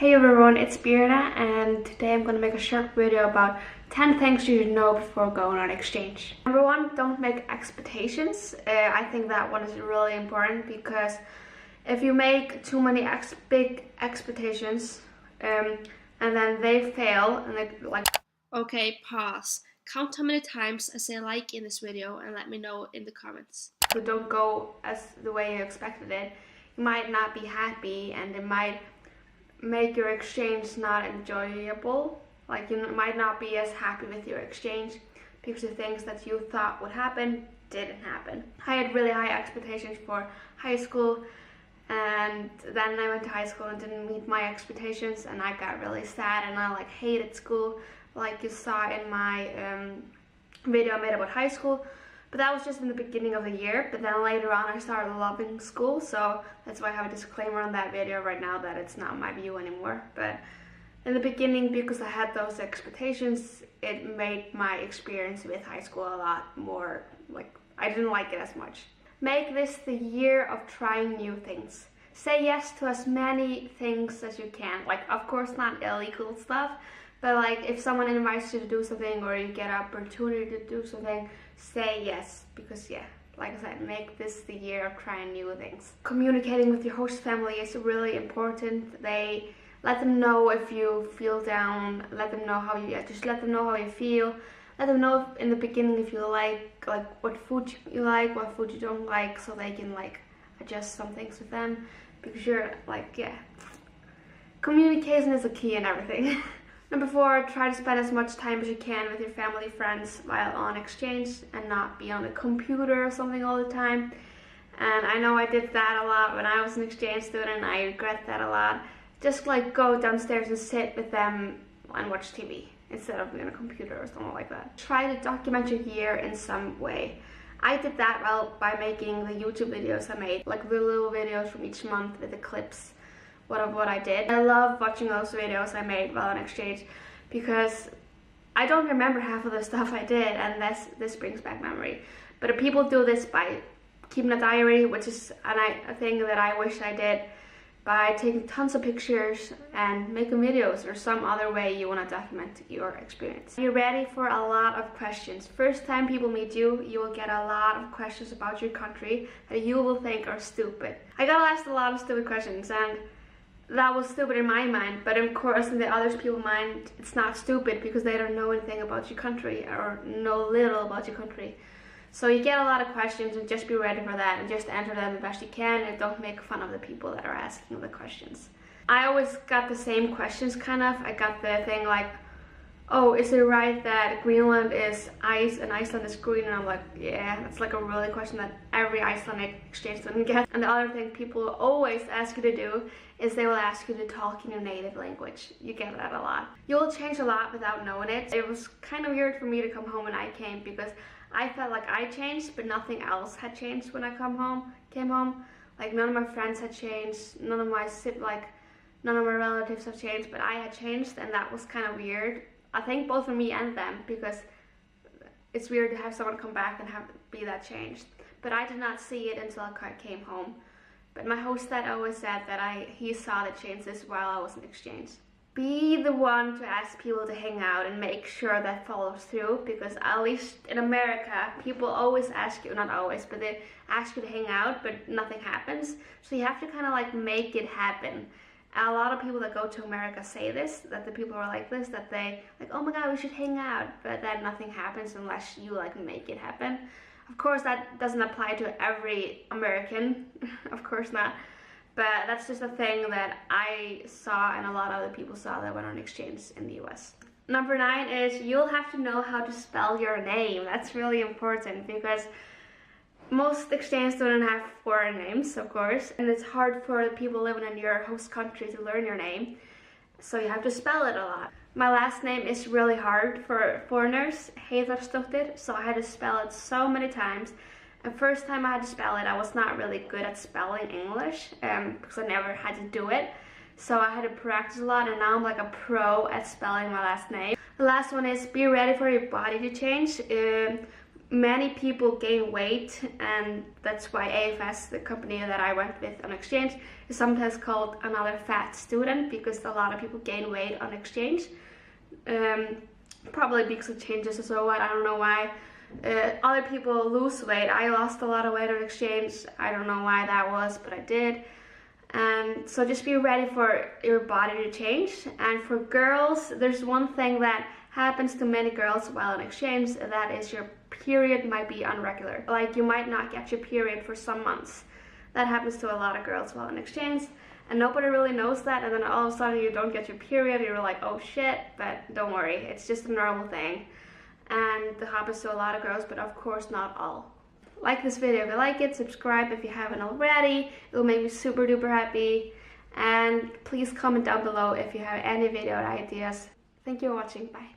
Hey everyone, it's Birna and today I'm going to make a short video about 10 things you should know before going on exchange. Number one, don't make expectations. I think that one is really important because if you make too many big expectations and then they fail and they like... Okay, pause. Count how many times I say like in this video and let me know in the comments. If it don't go as the way you expected it, you might not be happy and it might make your exchange not enjoyable. Like you might not be as happy with your exchange because the things that you thought would happen didn't happen. I had really high expectations for high school and then I went to high school and didn't meet my expectations and I got really sad and I hated school, like you saw in my video I made about high school. But that was just in the beginning of the year, but then later on I started loving school, so that's why I have a disclaimer on that video right now that it's not my view anymore. But in the beginning, because I had those expectations, it made my experience with high school a lot more, I didn't like it as much. Make this the year of trying new things. Say yes to as many things as you can, of course not illegal stuff, but if someone invites you to do something or you get an opportunity to do something, say yes, because like I said, make this the year of trying new things. Communicating with your host family is really important. Let them know if you feel down, let them know how you, just let them know how you feel. Let them know in the beginning if you like what food you like, what food you don't like, so they can adjust some things with them, because you're communication is a key in everything. Number 4, try to spend as much time as you can with your family, friends while on exchange and not be on the computer or something all the time. And I know I did that a lot when I was an exchange student. I regret that a lot. Just go downstairs and sit with them and watch TV instead of being on a computer or something like that. Try to document your year in some way. I did that by making the YouTube videos I made, the little videos from each month with the clips of what I did. I love watching those videos I made while on exchange because I don't remember half of the stuff I did, and this brings back memory. But people do this by keeping a diary, which is a thing that I wish I did, by taking tons of pictures and making videos or some other way you want to document your experience. You're ready for a lot of questions. First time people meet you, you will get a lot of questions about your country that you will think are stupid. I got asked a lot of stupid questions and that was stupid in my mind, but of course in the other people's mind it's not stupid because they don't know anything about your country or know little about your country. So you get a lot of questions and just be ready for that and just answer them the best you can and don't make fun of the people that are asking the questions. I always got the same questions I got the thing oh, is it right that Greenland is ice and Iceland is green? And I'm yeah, that's a really question that every Icelandic exchange student gets. And the other thing people always ask you to do is they will ask you to talk in your native language. You get that a lot. You'll change a lot without knowing it. It was kind of weird for me to come home when I came because I felt like I changed, but nothing else had changed when I came home. None of my friends had changed, none of my relatives have changed, but I had changed, and that was kind of weird. I think both for me and them, because it's weird to have someone come back and be that changed. But I did not see it until I came home. But my host always said that he saw the changes while I was in exchange. Be the one to ask people to hang out and make sure that follows through, because at least in America, people always ask you, not always, but they ask you to hang out, but nothing happens. So you have to make it happen. A lot of people that go to America say this, that the people are like this, that they oh my god, we should hang out, but then nothing happens unless you make it happen. Of course that doesn't apply to every American, of course not, but that's just a thing that I saw and a lot of other people saw that went on exchange in the US. Number 9 is you'll have to know how to spell your name. That's really important because most exchange students have foreign names, of course, and it's hard for the people living in your host country to learn your name, so you have to spell it a lot. My last name is really hard for foreigners, Heiðarsdóttir, so I had to spell it so many times. And first time I had to spell it, I was not really good at spelling English because I never had to do it. So I had to practice a lot, and now I'm a pro at spelling my last name. The last one is be ready for your body to change. many people gain weight, and that's why AFS, the company that I went with on exchange, is sometimes called another fat student, because a lot of people gain weight on exchange. Probably because of changes or so what, I don't know why. Other people lose weight. I lost a lot of weight on exchange. I don't know why that was, but I did. And so just be ready for your body to change. And for girls, there's one thing that happens to many girls while on exchange, that is your period might be irregular. Like you might not get your period for some months. That happens to a lot of girls while on exchange, and nobody really knows that, and then all of a sudden you don't get your period, you're like, oh shit, but don't worry, it's just a normal thing. And that happens to a lot of girls, but of course not all. Like this video if you like it, subscribe if you haven't already, it will make me super duper happy, and please comment down below if you have any video ideas. Thank you for watching, bye.